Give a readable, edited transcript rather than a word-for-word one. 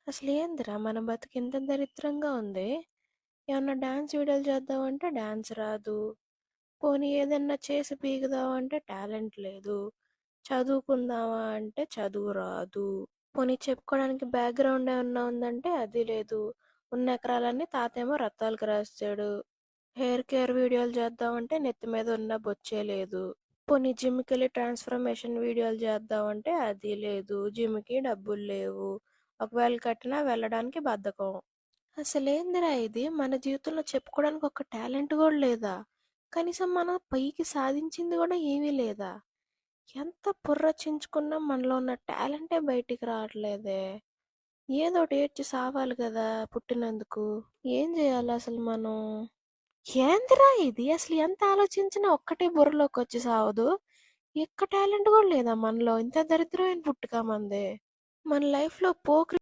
అసలేందిరా మన బతుకు ఇంత దరిద్రంగా ఉంది. ఏమన్నా డాన్స్ వీడియోలు చేద్దామంటే డాన్స్ రాదు. పోనీ ఏదన్నా చేసి పీకుదామంటే టాలెంట్ లేదు. చదువుకుందామా అంటే చదువు రాదు. పోనీ చెప్పుకోవడానికి బ్యాక్గ్రౌండ్ ఏమన్నా ఉందంటే అది లేదు. ఉన్న ఎకరాలన్నీ తాతేమో రత్తాలకు రాసాడు. హెయిర్ కేర్ వీడియోలు చేద్దామంటే నెత్తి మీద ఉన్న బొచ్చే లేదు. పోనీ జిమ్కి వెళ్ళి ట్రాన్స్ఫర్మేషన్ వీడియోలు చేద్దామంటే అది లేదు. జిమ్కి డబ్బులు లేవు. ఒకవేళ కట్టినా వెళ్ళడానికి బద్ధకం. అసలేందిరా ఇది? మన జీవితంలో చెప్పుకోవడానికి ఒక టాలెంట్ కూడా లేదా? కనీసం మనం పైకి సాధించింది కూడా ఏమీ లేదా? ఎంత బుర్ర చించుకున్నా మనలో ఉన్న టాలెంటే బయటికి రావట్లేదే. ఏదో ఒకటి ఏడ్చి సావాలి కదా పుట్టినందుకు. ఏం చేయాలి అసలు మనం? ఏందిరా ఇది? అసలు ఎంత ఆలోచించినా ఒక్కటే బుర్రలోకి వచ్చి సావదు. ఎక్క టాలెంట్ కూడా లేదా మనలో? ఇంత దరిద్రమైన పుట్టుక మంది. మన లైఫ్లో పోక్రి